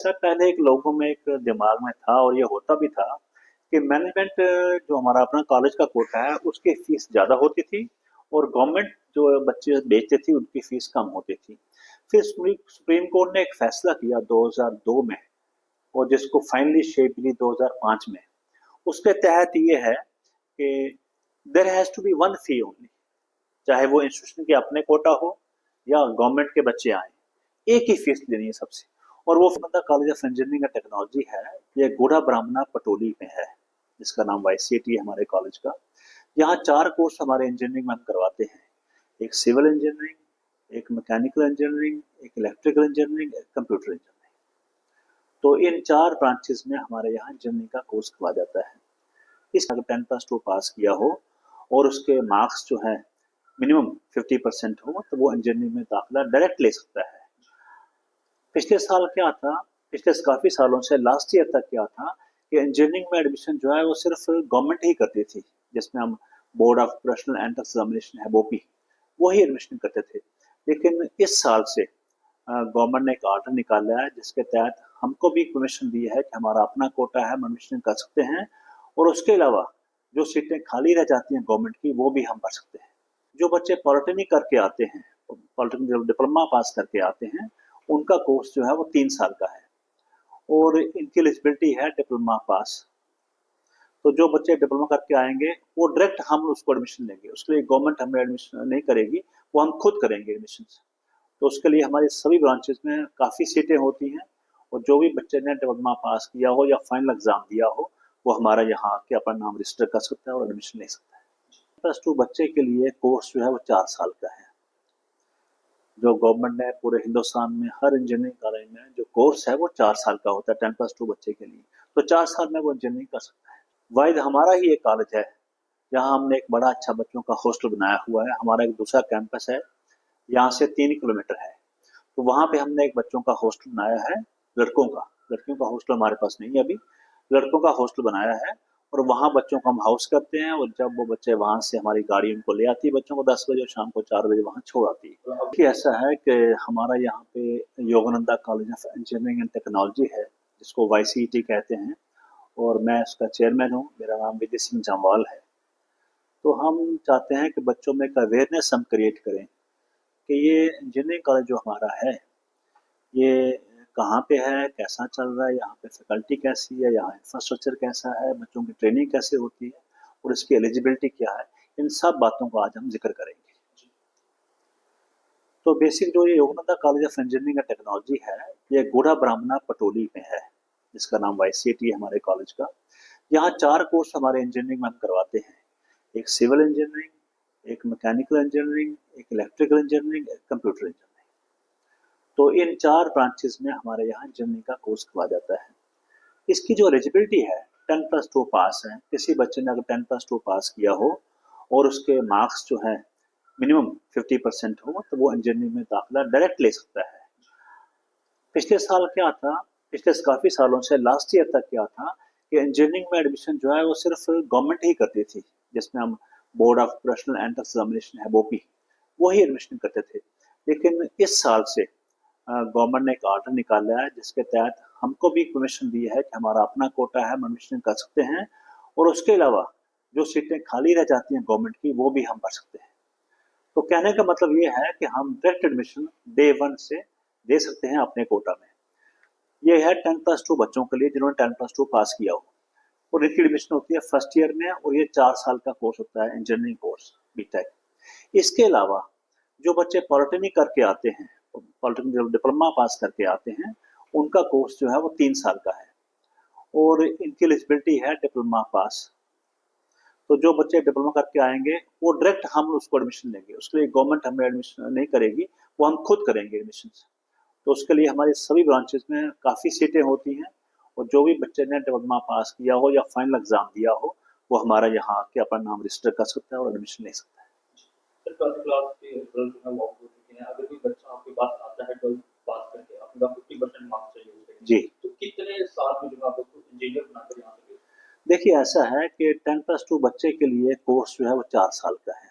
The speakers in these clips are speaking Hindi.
सर पहले एक लोगों में एक दिमाग में था और ये होता भी था कि मैनेजमेंट जो हमारा अपना कॉलेज का कोटा है उसकी फीस ज़्यादा होती थी और गवर्नमेंट जो बच्चे बेचते थी उनकी फीस कम होती थी। फिर सुप्रीम कोर्ट ने एक फैसला किया 2002 में और जिसको फाइनली शेप मिली 2005 में। उसके तहत ये है कि there has to be one fee only, चाहे वो इंस्टीट्यूशन के अपने कोटा हो या गवर्नमेंट के बच्चे आए, एक ही फीस लेनी है सबसे। और वो फंडा college of engineering and technology है, ये गूढ़ा ब्राह्मणा पटोली में है, जिसका नाम वाईसीटी है हमारे कॉलेज का। यहाँ 4 कोर्स हमारे इंजीनियरिंग में हम करवाते हैं, एक सिविल इंजीनियरिंग, एक मैकेनिकल इंजीनियरिंग, एक इलेक्ट्रिकल इंजीनियरिंग, एक कंप्यूटर इंजीनियरिंग। तो इन 4 ब्रांचेस में हमारे यहाँ इंजीनियरिंग का कोर्स करवाया जाता है। इस अगर 10+2 पास किया हो और उसके मार्क्स जो है मिनिमम 50% हो तो वो इंजीनियरिंग में दाखिला डायरेक्ट ले सकता है। पिछले साल क्या था, पिछले काफ़ी सालों से लास्ट ईयर तक क्या था कि इंजीनियरिंग में एडमिशन जो है वो सिर्फ गवर्नमेंट ही करती थी, जिसमें हम board of professional entrance examination है बोपी, वही एडमिशन करते थे। लेकिन इस साल से गवर्नमेंट ने एक आर्डर निकाला है जिसके तहत हमको भी परमिशन दी है कि हमारा अपना कोटा है, हम एडमिशन कर सकते हैं और उसके अलावा जो सीटें खाली रह जाती हैं गवर्नमेंट की वो भी हम भर सकते हैं। जो बच्चे पॉलिटेक्निक करके आते हैं, पॉलिटेक्निक डिप्लोमा पास करके आते हैं, उनका कोर्स जो है वो 3 साल का है और इनकी एलिजिबिलिटी है डिप्लोमा पास। तो जो बच्चे डिप्लोमा करके आएंगे वो डायरेक्ट हम उसको एडमिशन लेंगे, उसके लिए गवर्नमेंट हमें एडमिशन नहीं करेगी, वो हम खुद करेंगे एडमिशन। तो उसके लिए हमारी सभी ब्रांचेस में काफ़ी सीटें होती हैं और जो भी बच्चे ने डिप्लोमा पास किया हो या फाइनल एग्जाम दिया हो वो हमारा यहाँ आके अपना नाम रजिस्टर कर सकता है और एडमिशन ले सकता है। +2 बच्चे के लिए कोर्स जो है वो 4 साल का है। जो गवर्नमेंट ने पूरे हिंदुस्तान में हर इंजीनियरिंग कॉलेज में जो कोर्स है वो 4 साल का होता है 10+2 बच्चे के लिए। तो 4 साल में वो इंजीनियरिंग कर सकता है। वाहिद हमारा ही एक कॉलेज है, यहाँ हमने एक बड़ा अच्छा बच्चों का हॉस्टल बनाया हुआ है। हमारा एक दूसरा कैंपस है, यहाँ से 3 किलोमीटर है। तो वहाँ पे हमने एक बच्चों का हॉस्टल बनाया है, लड़कों का। लड़कियों का हॉस्टल हमारे पास नहीं है अभी, लड़कों का हॉस्टल बनाया है और वहाँ बच्चों को हम हाउस करते हैं और जब वो बच्चे वहाँ से हमारी गाड़ी उनको ले आती है बच्चों को 10 बजे और शाम को 4 बजे वहाँ छोड़ आती है। कि ऐसा है कि हमारा यहाँ पे Yogananda college of engineering and technology है, जिसको वाईसीटी कहते हैं और मैं उसका चेयरमैन हूँ। मेरा नाम विजय सिंह जम्वाल है। तो हम चाहते हैं कि बच्चों में एक अवेयरनेस हम क्रिएट करें कि ये इंजीनियरिंग कॉलेज जो हमारा है ये कहाँ पे है, कैसा चल रहा है, यहाँ पे फैकल्टी कैसी है, यहाँ इंफ्रास्ट्रक्चर कैसा है, बच्चों की ट्रेनिंग कैसे होती है और इसकी एलिजिबिलिटी क्या है, इन सब बातों को आज हम जिक्र करेंगे। तो बेसिक जो ये Yogananda college of engineering and technology है, ये गूढ़ा ब्राह्मणा पटोली में है, जिसका नाम वाईसीटी है हमारे कॉलेज का। यहाँ 4 कोर्स हमारे इंजीनियरिंग में हम करवाते हैं, एक सिविल इंजीनियरिंग, एक मैकेनिकल इंजीनियरिंग, एक इलेक्ट्रिकल इंजीनियरिंग, एक कंप्यूटर इंजीनियरिंग। तो इन 4 ब्रांचेस में हमारे यहाँ इंजीनियरिंग का कोर्स करवाया जाता है। इसकी जो एलिजिबिलिटी है 10+2 पास है, किसी बच्चे ने अगर 10+2 पास किया हो और उसके मार्क्स जो है मिनिमम 50% हो तो वो इंजीनियरिंग में दाखिला डायरेक्ट ले सकता है। पिछले साल क्या था, पिछले काफ़ी सालों से लास्ट ईयर तक क्या था कि इंजीनियरिंग में एडमिशन जो है वो सिर्फ गवर्नमेंट ही करती थी, जिसमें हम board of professional entrance examination है बोपी, वही एडमिशन करते थे। लेकिन इस साल से गवर्नमेंट ने एक आर्डर निकाला है जिसके तहत हमको भी परमिशन दी है कि हमारा अपना कोटा है, हम एडमिशन कर सकते हैं और उसके अलावा जो सीटें खाली रह जाती हैं गवर्नमेंट की वो भी हम भर सकते हैं। तो कहने का मतलब ये है कि हम डायरेक्ट एडमिशन डे 1 से दे सकते हैं अपने कोटा में। ये है 10+2 बच्चों के लिए जिन्होंने 10+2 पास किया हो और इनकी एडमिशन होती है फर्स्ट ईयर में और ये 4 साल का कोर्स होता है इंजीनियरिंग कोर्स बीटेक। इसके अलावा जो बच्चे पॉलिटेक्निक करके आते हैं, पॉलिटेक्निक डिप्लोमा पास करके आते हैं, उनका कोर्स जो है वो 3 साल का है और इनकी एलिजिबिलिटी है डिप्लोमा पास। तो जो बच्चे डिप्लोमा करके आएंगे वो डायरेक्ट हम उसको एडमिशन लेंगे, उसके लिए गवर्नमेंट हमें एडमिशन नहीं करेगी, वो हम खुद करेंगे एडमिशन। तो उसके लिए हमारी सभी ब्रांचेस में काफ़ी सीटें होती हैं और जो भी बच्चे ने डिप्लोमा पास किया हो या फाइनल एग्जाम दिया हो वो हमारा यहाँ आके अपना नाम रजिस्टर कर सकता है और एडमिशन ले सकता है। सर 12th क्लास के रिजल्ट जो है वो आउट हो चुके हैं। अगर कोई बच्चा आपके पास आता है 12th पास करके, आपके पास 50% मार्क्स चाहिए उसके लिए, जी तो कितने साल में जो है आप उसको इंजीनियर बनाकर यहाँ से देखिए ऐसा है कि 10+2 बच्चे के लिए कोर्स जो है वो 4 साल का है।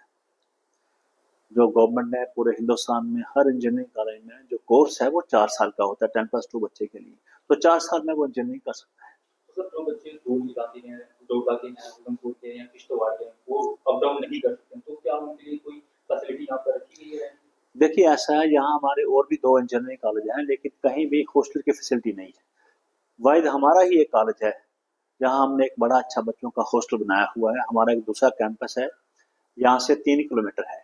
जो गवर्नमेंट ने पूरे हिंदुस्तान में हर इंजीनियरिंग कॉलेज में जो कोर्स है वो 4 साल का होता है 10+2 बच्चे के लिए। तो 4 साल में वो इंजीनियरिंग कर सकता है। तो सर जो बच्चे दूर निकालते हैं, डोडा के हैं, उधमपुर के हैं या किश्तवाड़ के हैं, वो अप डाउन नहीं कर सकते, तो क्या उनके लिए कोई फैसिलिटी यहाँ पर रखी गई है? देखिए ऐसा है, यहाँ हमारे और भी 2 इंजीनियरिंग कॉलेज हैं लेकिन कहीं भी हॉस्टल की फैसिलिटी नहीं है। वाहिद हमारा ही एक कॉलेज है जहाँ हमने एक बड़ा अच्छा बच्चों का हॉस्टल बनाया हुआ है। हमारा एक दूसरा कैंपस है, यहाँ से 3 किलोमीटर है।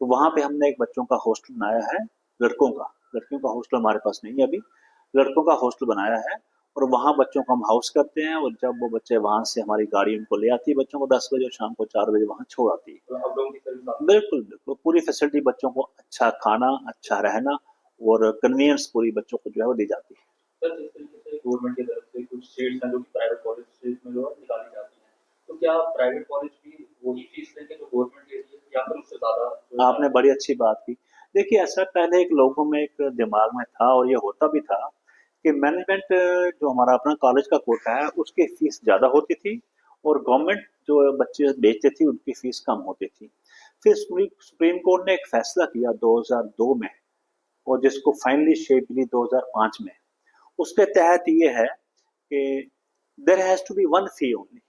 तो वहाँ पे हमने एक बच्चों का हॉस्टल बनाया है, लड़कों का। लड़कियों का हॉस्टल हमारे पास नहीं है अभी, लड़कों का हॉस्टल बनाया है। और वहाँ बच्चों को हम हाउस करते हैं और जब वो बच्चे वहाँ से हमारी गाड़ी उनको ले आती है बच्चों को 10 बजे और शाम को 4 बजे वहाँ छोड़ आती है। तो अप डाउन की सर्विस आप बिल्कुल बिल्कुल पूरी फैसिलिटी बच्चों को, अच्छा खाना, अच्छा रहना और कन्वीनियंस पूरी बच्चों को जो है वो दी जाती है। सर जिस तरीके से गवर्नमेंट की तरफ से कुछ सीट्स हैं जो कि प्राइवेट कॉलेज में जो है निकाली जाती हैं, तो क्या प्राइवेट कॉलेज भी वही फीस लेंगे जो गवर्नमेंट ले रही है या फिर उससे ज़्यादा जो है आपने चार्ज? बड़ी अच्छी बात की। देखिए ऐसा पहले एक लोगों में एक दिमाग में था और ये होता भी था कि मैनेजमेंट जो हमारा अपना कॉलेज का कोटा है उसकी फीस ज़्यादा होती थी और गवर्नमेंट जो बच्चे बेचते थी उनकी फीस कम होती थी। फिर सुप्रीम कोर्ट ने एक फैसला किया 2002 में और जिसको फाइनली शेप मिली 2005 में। उसके तहत ये है कि there has to be one fee only,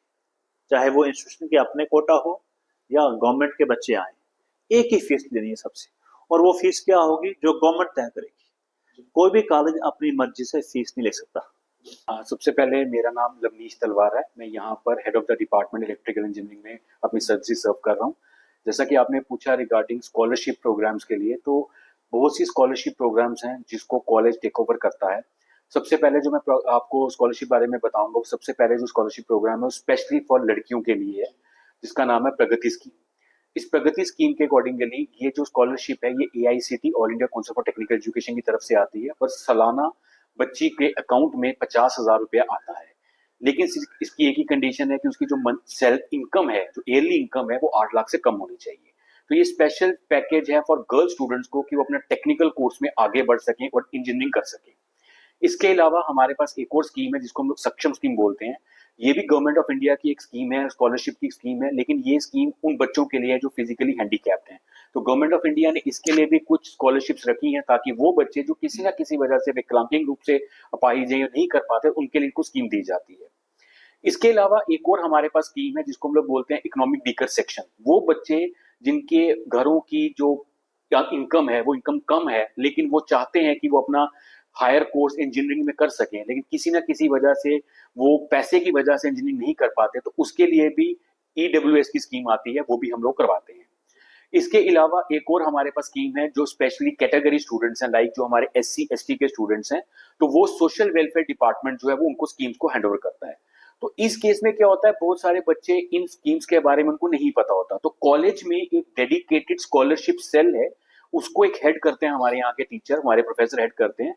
चाहे वो इंस्टीट्यूशन के अपने कोटा हो या गवर्नमेंट के बच्चे आए, एक ही फीस लेनी है सबसे। और वो फीस क्या होगी जो गवर्नमेंट तय करेगी। कोई भी कॉलेज अपनी मर्जी से फीस नहीं ले सकता। सबसे पहले मेरा नाम लवनीश तलवार है। मैं यहाँ पर head of the department electrical engineering में अपनी सर्विसेज सर्व कर रहा हूँ। जैसा कि आपने पूछा रिगार्डिंग स्कॉलरशिप प्रोग्राम्स के लिए, तो बहुत सी स्कॉलरशिप प्रोग्राम्स हैं जिसको कॉलेज टेक ओवर करता है। सबसे पहले जो मैं आपको स्कॉलरशिप बारे में बताऊंगा, वो सबसे पहले जो स्कॉलरशिप प्रोग्राम है वो स्पेशली फॉर लड़कियों के लिए है, जिसका नाम है प्रगति स्कीम। इस प्रगति स्कीम के अकॉर्डिंगली ये जो स्कॉलरशिप है ये AICT all India council for technical education की तरफ से आती है और सालाना बच्ची के अकाउंट में 50,000 रुपया आता है। लेकिन इसकी एक ही कंडीशन है कि उसकी जो मंथ सेल्फ इनकम है, जो ईयरली इनकम है, वो 8 लाख से कम होनी चाहिए। तो ये स्पेशल पैकेज है फॉर गर्ल स्टूडेंट्स को कि वो अपने टेक्निकल कोर्स में आगे बढ़ सकें और इंजीनियरिंग कर सकें। इसके अलावा हमारे पास एक और स्कीम है जिसको हम लोग सक्षम स्कीम बोलते हैं। ये भी गवर्नमेंट ऑफ इंडिया की एक स्कीम है, स्कॉलरशिप की स्कीम है, लेकिन ये स्कीम उन बच्चों के लिए है जो फिजिकली हैंडीकैप्ड हैं। तो गवर्नमेंट ऑफ इंडिया ने इसके लिए भी कुछ स्कॉलरशिप्स रखी हैं ताकि वो बच्चे जो किसी ना किसी वजह से विकलांगिक रूप से अपाहिज हैं या नहीं कर पाते, उनके लिए इनको स्कीम दी जाती है। इसके अलावा एक और हमारे पास स्कीम है जिसको हम लोग बोलते हैं इकोनॉमिक वीकर सेक्शन। वो बच्चे जिनके घरों की जो इनकम है वो इनकम कम है, लेकिन वो चाहते हैं कि वो अपना हायर कोर्स इंजीनियरिंग में कर सकें, लेकिन किसी ना किसी वजह से वो पैसे की वजह से इंजीनियरिंग नहीं कर पाते, तो उसके लिए भी ईडब्ल्यूएस की स्कीम आती है, वो भी हम लोग करवाते हैं। इसके अलावा एक और हमारे पास स्कीम है जो स्पेशली कैटेगरी स्टूडेंट्स हैं, लाइक जो हमारे एससी एसटी के स्टूडेंट्स हैं, तो वो सोशल वेलफेयर डिपार्टमेंट जो है वो उनको स्कीम्स को हैंड ओवर करता है। तो इस केस में क्या होता है, बहुत सारे बच्चे इन स्कीम्स के बारे में उनको नहीं पता होता, तो कॉलेज में एक डेडिकेटेड स्कॉलरशिप सेल है, उसको एक हेड करते हैं हमारे यहाँ के टीचर, हमारे प्रोफेसर हेड करते हैं।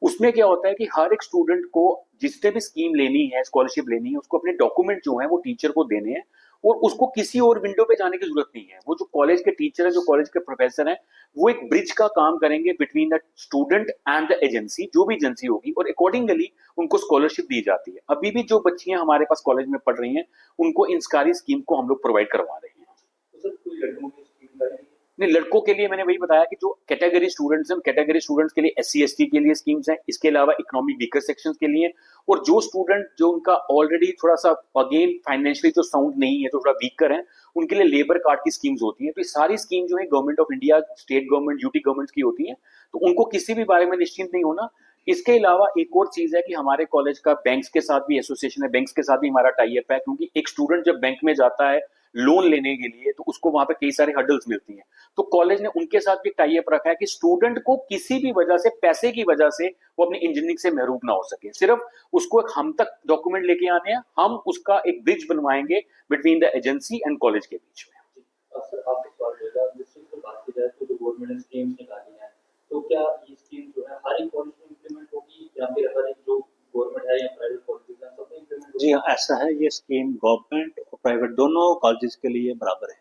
उसमें क्या होता है कि हर एक स्टूडेंट को जिसने भी स्कीम लेनी है, स्कॉलरशिप लेनी है, उसको अपने डॉक्यूमेंट जो है वो टीचर को देने हैं और उसको किसी और विंडो पे जाने की जरूरत नहीं है। वो जो कॉलेज के टीचर है, जो कॉलेज के प्रोफेसर हैं, वो एक ब्रिज का काम करेंगे between the student and the agency, जो भी एजेंसी होगी, और अकॉर्डिंगली उनको स्कॉलरशिप दी जाती है। अभी भी जो बच्चियां हमारे पास कॉलेज में पढ़ रही हैं, उनको इन सारी स्कीम को हम लोग प्रोवाइड करवा रहे हैं। तो सर कोई लड़कों की स्कीम का नहीं, लड़कों के लिए मैंने वही बताया कि जो कैटेगरी स्टूडेंट्स हैं, कैटेगरी स्टूडेंट्स के लिए एससी एसटी के लिए स्कीम्स हैं, इसके अलावा इकोनॉमिक वीकर सेक्शंस के लिए, और जो स्टूडेंट जो उनका ऑलरेडी थोड़ा सा अगेन फाइनेंशियली जो साउंड नहीं है, तो थोड़ा वीकर है, उनके लिए लेबर कार्ड की स्कीम्स होती है। तो ये सारी स्कीम जो है government of India, state government, UT government की होती है, तो उनको किसी भी बारे में निश्चिंत नहीं होना। इसके अलावा एक और चीज है कि हमारे कॉलेज का बैंक्स के साथ भी एसोसिएशन है, बैंक्स के साथ भी हमारा टाई अप है, क्योंकि एक स्टूडेंट जब बैंक में जाता है लोन लेने के लिए, तो उसको वहां पे कई सारे हर्डल्स मिलती हैं। तो कॉलेज ने उनके साथ भी टाई अप रखा है कि स्टूडेंट को किसी भी वजह से, पैसे की वजह से, वो अपनी इंजीनियरिंग से महरूम ना हो सके। सिर्फ उसको एक हम तक डॉक्यूमेंट लेके आने हैं, हम उसका एक ब्रिज बनवाएंगे between the agency and college के बीच में। सर आपसे सवाल रहेगा, जिस चीज़ पर बात की जाए तो जो गवर्नमेंट ने स्कीम्स निकाली हैं, तो क्या ये स्कीम जो है हर एक कॉलेज में इम्प्लीमेंट होगी या फिर हर एक जो गवर्नमेंट है या प्राइवेट कॉलेजेस हैं सब में इम्प्लीमेंट जी होगी? हाँ, ऐसा है, ये स्कीम गवर्नमेंट और प्राइवेट दोनों कॉलेजेस के लिए बराबर है।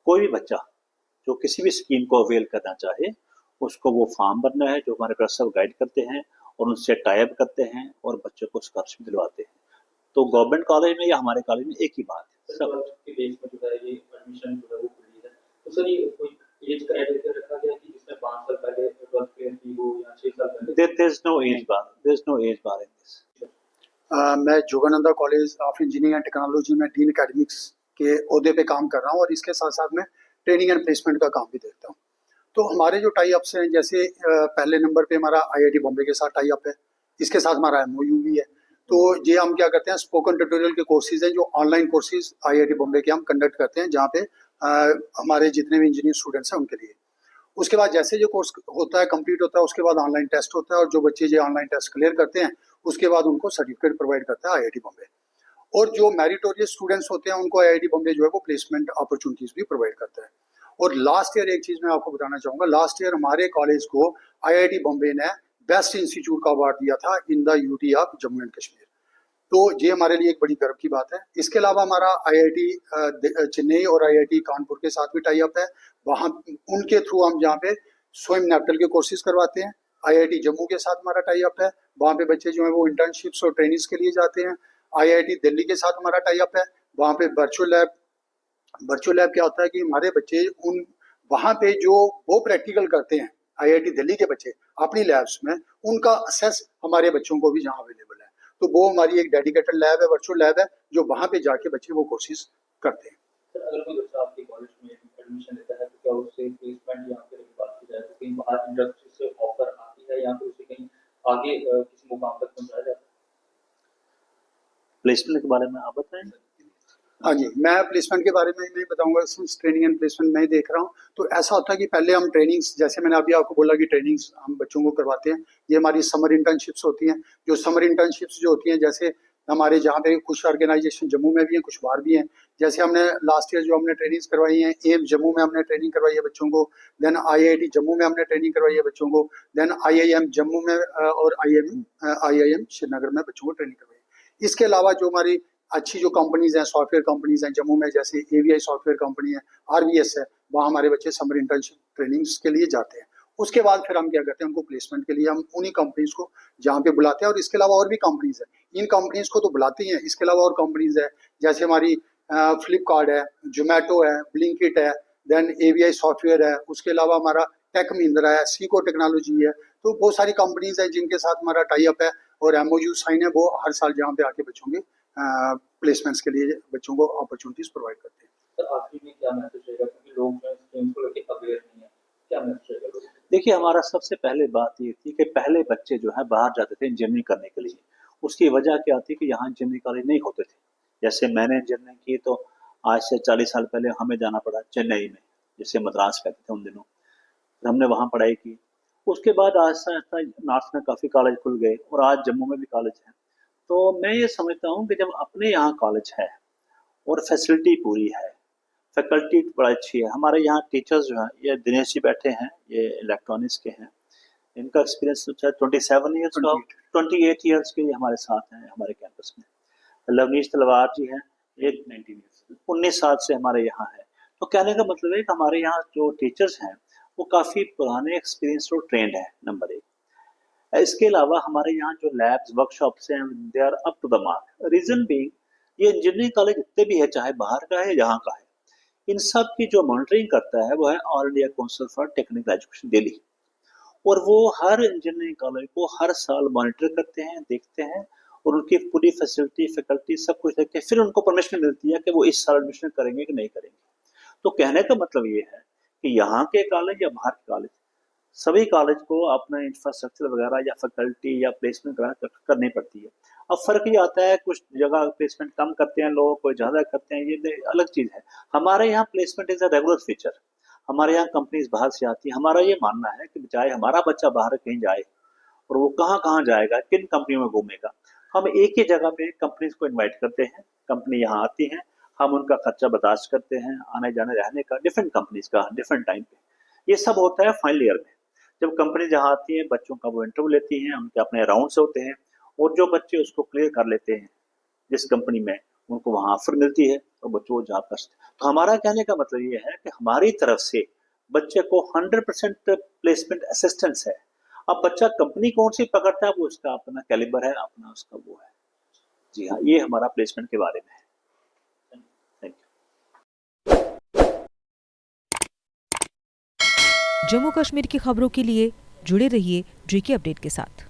कोई भी बच्चा जो किसी भी स्कीम को अवेल करना चाहे, उसको वो फॉर्म भरना है जो हमारे प्रोफेसर गाइड करते हैं और उनसे टाई अप करते हैं और बच्चों को स्कॉलरशिप दिलवाते हैं। तो गवर्नमेंट कॉलेज में या हमारे कॉलेज में एक ही बात है सर सब। 12th के बेस में जो है ये एडमिशन जो है वो फ्री है। तो सर ये कोई एज क्राइटेरिया रखा गया है कि जिसमें 5 साल पहले 12th क्लियर की हो या 6 साल पहले? There's no age bar. There's no age bar in this. मैं Jogananda college of engineering and technology में डीन एकेडमिक्स के ओहदे पे काम कर रहा हूँ और इसके साथ साथ मैं ट्रेनिंग एंड प्लेसमेंट का काम भी देखता हूँ। तो हमारे जो टाई अप्स हैं, जैसे पहले नंबर पे हमारा आईआईटी बॉम्बे के साथ टाई अप है, इसके साथ हमारा एमओयू भी है। तो ये हम क्या करते हैं, स्पोकन ट्यूटोरियल के कोर्सेज हैं जो ऑनलाइन कोर्सेज आईआईटी बॉम्बे के हम कंडक्ट करते हैं, जहाँ पे हमारे जितने भी इंजीनियर स्टूडेंट्स हैं उनके लिए। उसके बाद जैसे जो कोर्स होता है, कंप्लीट होता है, उसके बाद ऑनलाइन टेस्ट होता है और जो बच्चे जो ऑनलाइन टेस्ट क्लियर करते हैं उसके बाद उनको सर्टिफिकेट प्रोवाइड करता है आईआईटी बॉम्बे। और जो मेरिटोरियस स्टूडेंट्स होते हैं उनको आईआईटी बॉम्बे जो है वो प्लेसमेंट अपॉर्चुनिटीज भी प्रोवाइड करता है। और लास्ट ईयर एक चीज मैं आपको बताना चाहूंगा, लास्ट ईयर हमारे कॉलेज को आईआईटी बॉम्बे ने बेस्ट इंस्टीट्यूट का अवार्ड दिया था in the UT of Jammu and Kashmir. तो ये हमारे लिए एक बड़ी गर्व की बात है। इसके अलावा हमारा आईआईटी चेन्नई और आईआईटी कानपुर के साथ भी टाई अप है, वहाँ उनके थ्रू हम जहाँ पे स्वयं नेप्टल के कोर्सेज करवाते हैं। आईआईटी जम्मू के साथ हमारा टाई अप है, वहाँ पे बच्चे जो है वो इंटर्नशिप्स और ट्रेनिंग्स के लिए जाते हैं। आईआईटी दिल्ली के साथ हमारा टाई अप है, वहाँ पे वर्चुअल लैब क्या होता है कि हमारे बच्चे उन वहाँ पे जो वो प्रैक्टिकल करते हैं आईआईटी दिल्ली के बच्चे अपनी लैब्स में, उनका असेस हमारे बच्चों को भी जहाँ अवेलेबल है। तो वो हमारी एक डेडिकेटेड लैब है, वर्चुअल लैब है, जो वहाँ पे जाके बच्चे वो कोर्सेज करते हैं। सर अगर कोई बच्चा आपके कॉलेज में एडमिशन लेता है तो क्या उससे प्लेसमेंट या फिर बात की जाए तो कहीं बाहर इंडस्ट्री से ऑफर आती है या फिर उसे कहीं आगे किसी मुकाम तक पहुंचाया जाता है? प्लेसमेंट के बारे में आप बताएं। हाँ जी, मैं प्लेसमेंट के बारे में नहीं बताऊंगा, सिंस ट्रेनिंग एंड प्लेसमेंट मैं ही देख रहा हूँ। तो ऐसा होता है कि पहले हम ट्रेनिंग्स, जैसे मैंने अभी आपको बोला कि ट्रेनिंग्स हम बच्चों को करवाते हैं, ये हमारी समर इंटर्नशिप्स होती हैं। जो समर इंटर्नशिप्स जो होती हैं, जैसे हमारे जहाँ पे कुछ ऑर्गेनाइजेशन जम्मू में भी हैं, कुछ बाहर भी हैं। जैसे हमने लास्ट ईयर जो हमने ट्रेनिंग्स करवाई हैं, एम जम्मू में हमने ट्रेनिंग करवाई है बच्चों को, देन आईआईटी जम्मू में हमने ट्रेनिंग करवाई है बच्चों को, देन आईआईएम जम्मू में और आईआईएम श्रीनगर में बच्चों को ट्रेनिंग करवाई है। इसके अलावा जो हमारी अच्छी जो कंपनीज हैं, सॉफ्टवेयर कंपनीज हैं जम्मू में, जैसे एवीआई सॉफ्टवेयर कंपनी है, आरबीएस है, वहाँ हमारे बच्चे समर इंटर्नशिप ट्रेनिंग्स के लिए जाते हैं। उसके बाद फिर हम क्या करते हैं, उनको प्लेसमेंट के लिए हम उन्हीं कंपनीज को जहाँ पे बुलाते हैं। और इसके अलावा और भी कंपनीज है, इन कंपनीज को तो बुलाते ही हैं, इसके अलावा और कंपनीज है जैसे हमारी फ्लिपकार्ट है, जोमेटो है, ब्लिंकिट है, देन एवीआई सॉफ्टवेयर है, उसके अलावा हमारा टेक महिंद्रा है, सीको टेक्नोलॉजी है। तो बहुत सारी कंपनीज है जिनके साथ हमारा टाई अप है और एमओयू साइन है, वो हर साल जहाँ पे आके बच्चों के प्लेसमेंट्स के लिए बच्चों को अपॉर्चुनिटीज प्रोवाइड करते हैं। सर आखिरी में क्या मैसेज रहेगा, क्योंकि लोग जो स्कीम को लेकर अवेयर नहीं है, क्या मैसेज रहेगा लोगों को? देखिए, हमारा सबसे पहले बात ये थी कि पहले बच्चे जो है बाहर जाते थे इंजीनियरिंग करने के लिए। उसकी वजह क्या थी कि यहाँ इंजीनियरिंग कॉलेज नहीं होते थे। जैसे मैंने इंजीनियरिंग की तो आज से 40 साल पहले हमें जाना पड़ा चेन्नई में, जिसे मद्रास कहते थे उन दिनों। फिर हमने वहाँ पढ़ाई की। उसके बाद आहिस्ता आहिस्ता नॉर्थ में काफ़ी कॉलेज खुल गए और आज जम्मू में भी कॉलेज हैं। तो मैं ये समझता हूँ कि जब अपने यहाँ कॉलेज है और फैसिलिटी पूरी है, फैकल्टी बड़ा अच्छी है, हमारे यहाँ टीचर्स जो हैं, ये दिनेश जी बैठे हैं, ये इलेक्ट्रॉनिक्स के हैं, इनका एक्सपीरियंस तो शायद 27 ईयर्स का, 28 ईयर्स के ये हमारे साथ हैं हमारे कैंपस में। लवनीश तलवार जी हैं, ये 19 साल से हमारे यहाँ है। तो कहने का मतलब है कि हमारे यहाँ जो टीचर्स हैं वो काफ़ी पुराने एक्सपीरियंस और ट्रेंड है, नंबर 1। इसके अलावा हमारे यहाँ जो लैब्स वर्कशॉप्स हैं, they are up to the mark. Reason being, ये इंजीनियरिंग कॉलेज जितने भी है, चाहे बाहर का है यहाँ का है, इन सब की जो मॉनिटरिंग करता है वो है all India council for technical education Delhi. और वो हर इंजीनियरिंग कॉलेज को हर साल मॉनिटर करते हैं, देखते हैं और उनकी पूरी फैसिलिटी फैकल्टी सब कुछ देख के फिर उनको परमिशन मिलती है कि वो इस साल एडमिशन करेंगे कि नहीं करेंगे। तो कहने का मतलब ये है कि यहाँ के कॉलेज या बाहर के कॉलेज, सभी कॉलेज को अपना इंफ्रास्ट्रक्चर वगैरह या फैकल्टी या प्लेसमेंट करनी पड़ती है। अब फर्क ये आता है, कुछ जगह प्लेसमेंट कम करते हैं लोग, कोई ज़्यादा करते हैं, ये अलग चीज़ है। हमारे यहाँ placement is a regular feature. हमारे यहाँ कंपनीज बाहर से आती है। हमारा ये मानना है कि चाहे हमारा बच्चा बाहर कहीं जाए और वो कहाँ कहाँ जाएगा, किन कंपनियों में घूमेगा, हम एक ही जगह पे कंपनीज को इन्वाइट करते हैं, कंपनी यहाँ आती हैं, हम उनका खर्चा बर्दाश्त करते हैं, आने जाने रहने का, डिफरेंट कंपनीज का डिफरेंट टाइम पे। ये सब होता है फाइनल ईयर में, जब कंपनी जहाँ आती है बच्चों का वो इंटरव्यू लेती हैं, उनके अपने राउंड्स होते हैं और जो बच्चे उसको क्लियर कर लेते हैं जिस कंपनी में, उनको वहाँ ऑफर मिलती है तो बच्चों को जॉब कर सकते हैं। तो हमारा कहने का मतलब ये है कि हमारी तरफ से बच्चे को 100% प्लेसमेंट असिस्टेंस है। अब बच्चा कंपनी कौन सी पकड़ता है वो उसका अपना कैलिबर है, अपना उसका वो है। जी हाँ, ये हमारा प्लेसमेंट के बारे में है। जम्मू कश्मीर की खबरों के लिए जुड़े रहिए JK अपडेट के साथ।